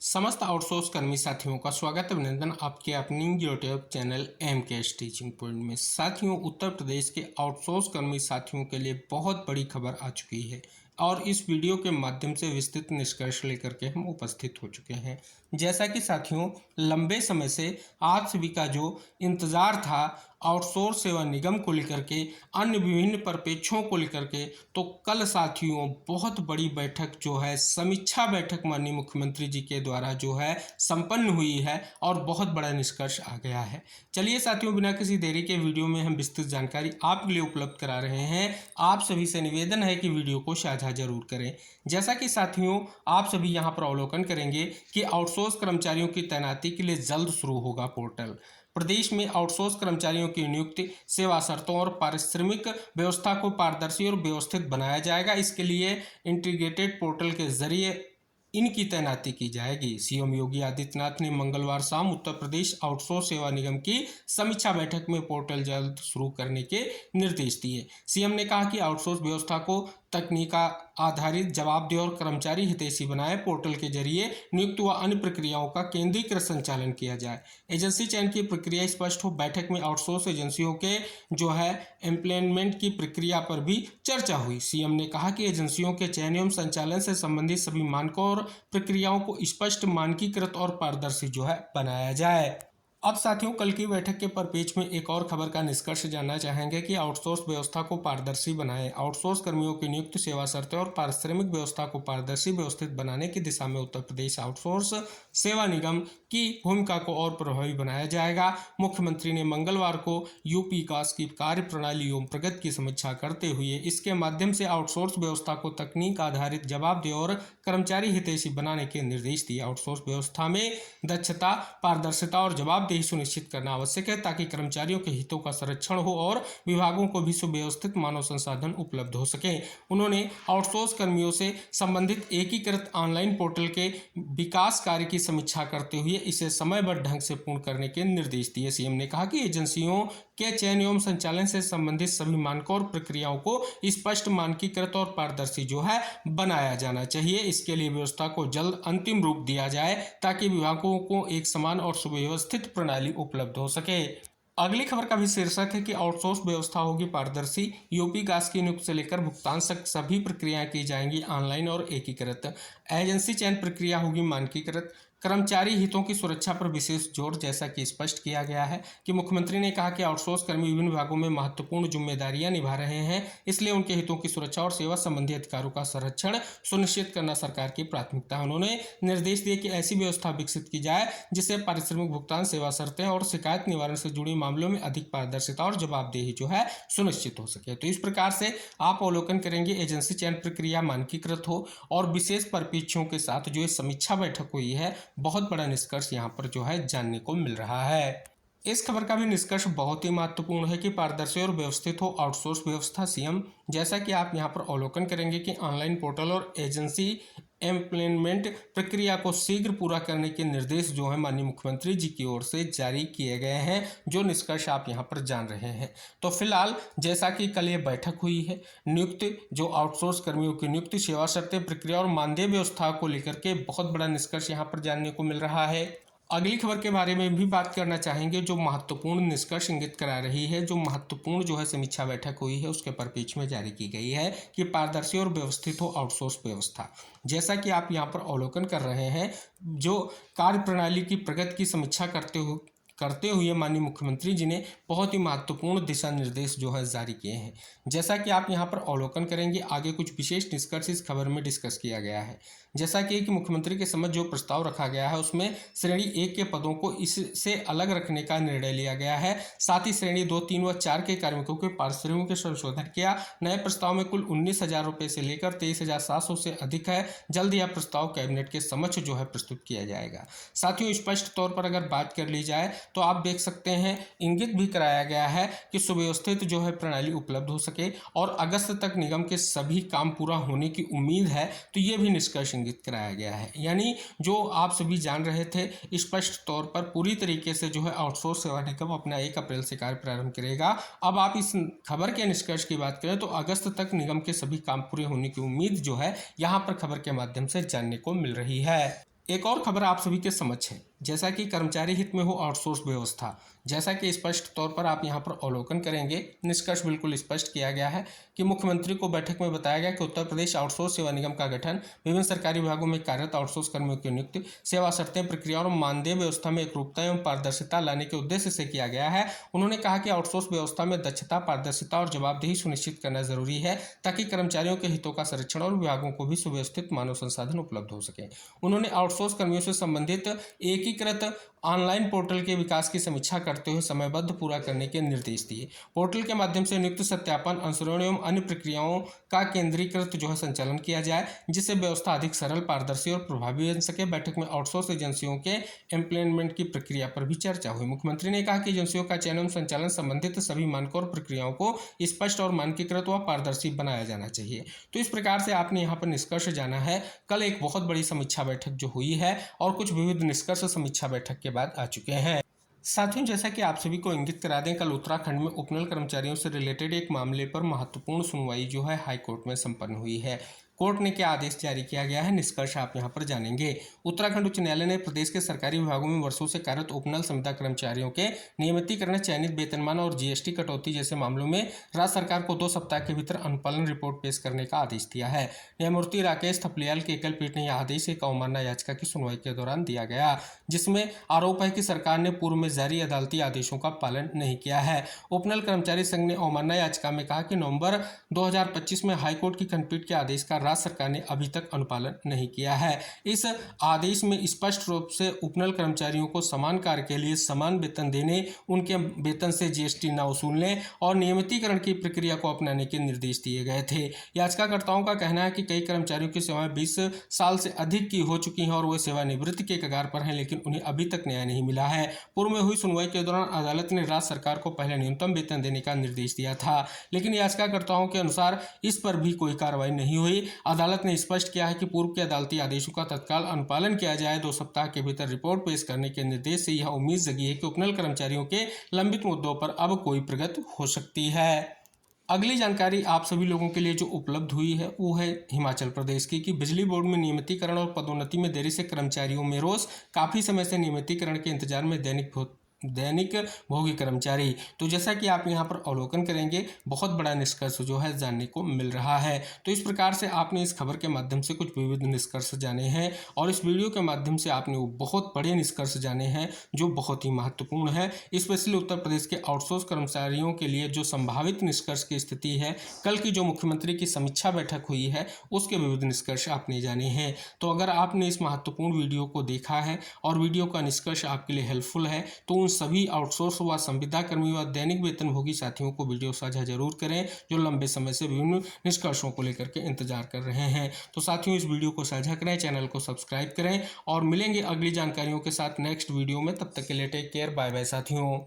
समस्त आउटसोर्स कर्मी साथियों का स्वागत अभिनंदन आपके अपनी यूट्यूब चैनल एम के टीचिंग पॉइंट में। साथियों, उत्तर प्रदेश के आउटसोर्स कर्मी साथियों के लिए बहुत बड़ी खबर आ चुकी है और इस वीडियो के माध्यम से विस्तृत निष्कर्ष लेकर के हम उपस्थित हो चुके हैं। जैसा कि साथियों, लंबे समय से आप सभी का जो इंतज़ार था आउटसोर्स सेवा निगम को लेकर के, अन्य विभिन्न परिप्रेक्ष्यों को लेकर के, तो कल साथियों बहुत बड़ी बैठक जो है, समीक्षा बैठक माननीय मुख्यमंत्री जी के द्वारा जो है संपन्न हुई है और बहुत बड़ा निष्कर्ष आ गया है। चलिए साथियों, बिना किसी देरी के वीडियो में हम विस्तृत जानकारी आपके लिए उपलब्ध करा रहे हैं। आप सभी से निवेदन है कि वीडियो को साझा जरूर करें। जैसा कि साथियों आप सभी यहाँ पर अवलोकन करेंगे कि आउटसोर्स कर्मचारियों की तैनाती के लिए जल्द शुरू होगा पोर्टल। प्रदेश में आउटसोर्स कर्मचारियों की नियुक्ति, सेवा शर्तों और पारिश्रमिक व्यवस्था को पारदर्शी और व्यवस्थित बनाया जाएगा। इसके लिए इंटीग्रेटेड पोर्टल के जरिए इनकी तैनाती की जाएगी। सीएम योगी आदित्यनाथ ने मंगलवार शाम उत्तर प्रदेश आउटसोर्स सेवा निगम की समीक्षा बैठक में पोर्टल जल्द शुरू करने के निर्देश दिए। सीएम ने कहा कि आउटसोर्स व्यवस्था को तकनीक आधारित, जवाबदेह और कर्मचारी हितैषी बनाए। पोर्टल के जरिए नियुक्त व अन्य प्रक्रियाओं का केंद्रीकृत संचालन किया जाए। एजेंसी चयन की प्रक्रिया स्पष्ट हो। बैठक में आउटसोर्स एजेंसियों के जो है एम्प्लॉयमेंट की प्रक्रिया पर भी चर्चा हुई। सीएम ने कहा कि एजेंसियों के चयन एवं संचालन से संबंधित सभी मानकों और प्रक्रियाओं को स्पष्ट, मानकीकृत और पारदर्शी जो है बनाया जाए। अब साथियों, कल की बैठक के परिप्रेक्ष्य में एक और खबर का निष्कर्ष जानना चाहेंगे कि आउटसोर्स व्यवस्था को पारदर्शी बनाएं। आउटसोर्स कर्मियों की नियुक्ति, सेवा शर्तें और पारिश्रमिक व्यवस्था को पारदर्शी व्यवस्थित बनाने की दिशा में उत्तर प्रदेश आउटसोर्स सेवा निगम की भूमिका को और प्रभावी बनाया जाएगा। मुख्यमंत्री ने मंगलवार को यूपी विकास की कार्य प्रणाली एवं प्रगति की समीक्षा करते हुए इसके माध्यम से आउटसोर्स व्यवस्था को तकनीक आधारित, जवाबदेह और कर्मचारी हितैषी बनाने के निर्देश दिए। आउटसोर्स व्यवस्था में दक्षता, पारदर्शिता और जवाबदेही सुनिश्चित करना आवश्यक है ताकि कर्मचारियों के हितों का संरक्षण हो और विभागों को भी सुव्यवस्थित मानव संसाधन उपलब्ध हो सके। उन्होंने आउटसोर्स कर्मियों से संबंधित एकीकृत ऑनलाइन पोर्टल के विकास कार्य की समीक्षा करते हुए इसे समयबद्ध ढंग से पूर्ण करने के निर्देश दिए। सीएम ने कहा कि एजेंसियों के चयन एवं संचालन से संबंधित सभी मानकों और प्रक्रियाओं को स्पष्ट, मानकीकृत और पारदर्शी जो है बनाया जाना चाहिए। इसके लिए व्यवस्था को जल्द अंतिम रूप दिया जाए ताकि विभागों को एक समान और सुव्यवस्थित प्रणाली उपलब्ध हो सके। अगली खबर का भी शीर्षक है कि आउटसोर्स व्यवस्था होगी पारदर्शी। यूपी गैस की नियुक्ति से लेकर भुगतान तक सभी प्रक्रियाएं की जाएंगी ऑनलाइन और एकीकृत। एजेंसी चयन प्रक्रिया होगी मानकीकृत। कर्मचारी हितों की सुरक्षा पर विशेष जोर, जैसा कि स्पष्ट किया गया है कि मुख्यमंत्री ने कहा कि आउटसोर्स कर्मी विभिन्न विभागों में महत्वपूर्ण जिम्मेदारियां निभा रहे हैं, इसलिए उनके हितों की सुरक्षा और सेवा संबंधी अधिकारों का संरक्षण सुनिश्चित करना सरकार की प्राथमिकता है। उन्होंने निर्देश दिए कि ऐसी व्यवस्था विकसित की जाए जिससे पारिश्रमिक भुगतान, सेवा शर्तें और शिकायत निवारण से जुड़ी मामलों में अधिक पारदर्शिता और जवाबदेही जो है सुनिश्चित हो सके। तो इस प्रकार से आप अवलोकन करेंगे एजेंसी चयन प्रक्रिया मानकीकृत हो और विशेष परिप्रेक्ष्यों के साथ जो समीक्षा बैठक हुई है, बहुत बड़ा निष्कर्ष यहाँ पर जो है जानने को मिल रहा है। इस खबर का भी निष्कर्ष बहुत ही महत्वपूर्ण है कि पारदर्शी और व्यवस्थित हो आउटसोर्स व्यवस्था। सीएम, जैसा कि आप यहाँ पर अवलोकन करेंगे कि ऑनलाइन पोर्टल और एजेंसी एम्प्लॉयमेंट प्रक्रिया को शीघ्र पूरा करने के निर्देश जो है माननीय मुख्यमंत्री जी की ओर से जारी किए गए हैं, जो निष्कर्ष आप यहाँ पर जान रहे हैं। तो फिलहाल जैसा कि कल ये बैठक हुई है, नियुक्ति, जो आउटसोर्स कर्मियों की नियुक्ति, सेवा शर्तें, प्रक्रिया और मानदेय व्यवस्था को लेकर के बहुत बड़ा निष्कर्ष यहाँ पर जानने को मिल रहा है। अगली खबर के बारे में भी बात करना चाहेंगे जो महत्वपूर्ण निष्कर्ष इंगित करा रही है। जो महत्वपूर्ण जो है समीक्षा बैठक हुई है उसके परिप्रेक्ष्य में जारी की गई है कि पारदर्शी और व्यवस्थित हो आउटसोर्स व्यवस्था। जैसा कि आप यहाँ पर अवलोकन कर रहे हैं, जो कार्य प्रणाली की प्रगति की समीक्षा करते हुए माननीय मुख्यमंत्री जी ने बहुत ही महत्वपूर्ण दिशा निर्देश जो है जारी किए हैं। जैसा कि आप यहाँ पर अवलोकन करेंगे, आगे कुछ विशेष निष्कर्ष इस खबर में डिस्कस किया गया है। जैसा कि मुख्यमंत्री के समक्ष जो प्रस्ताव रखा गया है उसमें श्रेणी 1 के पदों को इससे अलग रखने का निर्णय लिया गया है। साथ ही श्रेणी 2, 3 व 4 के कार्मिकों के पारिश्रमिक के संशोधन किया। नए प्रस्ताव में कुल 19,000 रुपये से लेकर 23,700 से अधिक है। जल्द यह प्रस्ताव कैबिनेट के समक्ष जो है प्रस्तुत किया जाएगा। साथियों, स्पष्ट तौर पर अगर बात कर ली जाए तो आप देख सकते हैं, इंगित भी कराया गया है कि सुव्यवस्थित जो है प्रणाली उपलब्ध हो सके और अगस्त तक निगम के सभी काम पूरा होने की उम्मीद है। तो ये भी निष्कर्ष इंगित कराया गया है। यानी जो आप सभी जान रहे थे, स्पष्ट तौर पर पूरी तरीके से जो है आउटसोर्स सेवा निगम अपना 1 अप्रैल से कार्य प्रारंभ करेगा। अब आप इस खबर के निष्कर्ष की बात करें तो अगस्त तक निगम के सभी काम पूरे होने की उम्मीद जो है यहाँ पर खबर के माध्यम से जानने को मिल रही है। एक और खबर आप सभी के समक्ष है। जैसा कि कर्मचारी हित में हो आउटसोर्स व्यवस्था, जैसा कि स्पष्ट तौर पर आप यहां पर अवलोकन करेंगे, निष्कर्ष बिल्कुल स्पष्ट किया गया है कि मुख्यमंत्री को बैठक में बताया गया कि उत्तर प्रदेश आउटसोर्स सेवा निगम का गठन, विभिन्न सरकारी विभागों में कार्यरत आउटसोर्स कर्मियों की नियुक्ति, सेवा शर्तें, प्रक्रिया और मानदेय व्यवस्था में एकरूपता एवं पारदर्शिता लाने के उद्देश्य से किया गया है। उन्होंने कहा कि आउटसोर्स व्यवस्था में दक्षता, पारदर्शिता और जवाबदेही सुनिश्चित करना जरूरी है ताकि कर्मचारियों के हितों का संरक्षण और विभागों को भी सुव्यवस्थित मानव संसाधन उपलब्ध हो सके। उन्होंने आउटसोर्स कर्मियों से संबंधित एकीकृत ऑनलाइन पोर्टल के विकास की समीक्षा करते हुए समयबद्ध पूरा करने के निर्देश दिए। पोर्टल के माध्यम से नियुक्ति, सत्यापन, अनुश्रवण एवं अन्य प्रक्रियाओं का केंद्रीकृत संचालन किया जाए, जिससे व्यवस्था अधिक सरल, पारदर्शी और प्रभावी बन सके। बैठक में आउटसोर्स एजेंसियों के एम्प्लॉयमेंट की प्रक्रिया पर भी चर्चा हुई। मुख्यमंत्री ने कहा कि एजेंसियों का चयन एवं संचालन संबंधित सभी मानकों और प्रक्रियाओं को स्पष्ट और मानकीकृत व पारदर्शी बनाया जाना चाहिए। तो इस प्रकार से आपने यहाँ पर निष्कर्ष जाना है। कल एक बहुत बड़ी समीक्षा बैठक जो हुई है और कुछ विविध निष्कर्ष समीक्षा बैठक के बाद आ चुके हैं। साथियों, जैसा कि आप सभी को इंगित करा दें, कल उत्तराखंड में उपनल कर्मचारियों से रिलेटेड एक मामले पर महत्वपूर्ण सुनवाई जो है हाई कोर्ट में संपन्न हुई है। कोर्ट ने क्या आदेश जारी किया गया है, निष्कर्ष आप यहां पर जानेंगे। उत्तराखंड उच्च न्यायालय ने प्रदेश के सरकारी विभागों में वर्षों से कार्यरत उपनल संविदा कर्मचारियों के नियमितीकरण, चयनित वेतनमान और जीएसटी कटौती जैसे मामलों में राज्य सरकार को 2 सप्ताह के भीतर अनुपालन रिपोर्ट पेश करने का आदेश दिया है। न्यायमूर्ति राकेश थपलियाल की एकल पीठ ने यह आदेश एक अवमानना याचिका की सुनवाई के दौरान दिया गया, जिसमें आरोप है कि सरकार ने पूर्व में जारी अदालती आदेशों का पालन नहीं किया है। उपनल कर्मचारी संघ ने अवमानना याचिका में कहा कि नवंबर 2025 में हाईकोर्ट की खंडपीठ के आदेश का राज्य सरकार ने अभी तक अनुपालन नहीं किया है। इस आदेश में स्पष्ट रूप से उपनल कर्मचारियों को समान कार्य के लिए समान वेतन देने, उनके वेतन से जीएसटी न वसूलने और नियमितीकरण की प्रक्रिया को अपनाने के निर्देश दिए गए थे। याचिकाकर्ताओं का कहना है कि कई कर्मचारियों की सेवाएं 20 साल से अधिक की हो चुकी हैं और वे सेवानिवृत्ति के कगार पर हैं, लेकिन उन्हें अभी तक न्याय नहीं मिला है। पूर्व में हुई सुनवाई के दौरान अदालत ने राज्य सरकार को पहले न्यूनतम वेतन देने का निर्देश दिया था, लेकिन याचिकाकर्ताओं के अनुसार इस पर भी कोई कार्रवाई नहीं हुई। अदालत ने स्पष्ट किया है कि पूर्व के अदालती आदेशों का तत्काल अनुपालन किया जाए। 2 सप्ताह के भीतर रिपोर्ट पेश करने के निर्देश से यह उम्मीद जगी है कि उपनल कर्मचारियों के लंबित मुद्दों पर अब कोई प्रगति हो सकती है। अगली जानकारी आप सभी लोगों के लिए जो उपलब्ध हुई है वो है हिमाचल प्रदेश की, कि बिजली बोर्ड में नियमितीकरण और पदोन्नति में देरी से कर्मचारियों में रोष, काफी समय से नियमितीकरण के इंतजार में दैनिक भोगी कर्मचारी। तो जैसा कि आप यहां पर अवलोकन करेंगे, बहुत बड़ा निष्कर्ष जो है जानने को मिल रहा है। तो इस प्रकार से आपने इस खबर के माध्यम से कुछ विविध निष्कर्ष जाने हैं और इस वीडियो के माध्यम से आपने वो बहुत बड़े निष्कर्ष जाने हैं जो बहुत ही महत्वपूर्ण है। स्पेशली उत्तर प्रदेश के आउटसोर्स कर्मचारियों के लिए जो संभावित निष्कर्ष की स्थिति है, कल की जो मुख्यमंत्री की समीक्षा बैठक हुई है उसके विविध निष्कर्ष आपने जाने हैं। तो अगर आपने इस महत्वपूर्ण वीडियो को देखा है और वीडियो का निष्कर्ष आपके लिए हेल्पफुल है, तो सभी आउटसोर्स व संविदा कर्मी व दैनिक वेतनभोगी साथियों को वीडियो साझा जरूर करें जो लंबे समय से विभिन्न निष्कर्षों को लेकर के इंतजार कर रहे हैं। तो साथियों, इस वीडियो को साझा करें, चैनल को सब्सक्राइब करें और मिलेंगे अगली जानकारियों के साथ नेक्स्ट वीडियो में। तब तक के लिए टेक केयर, बाय बाय साथियों।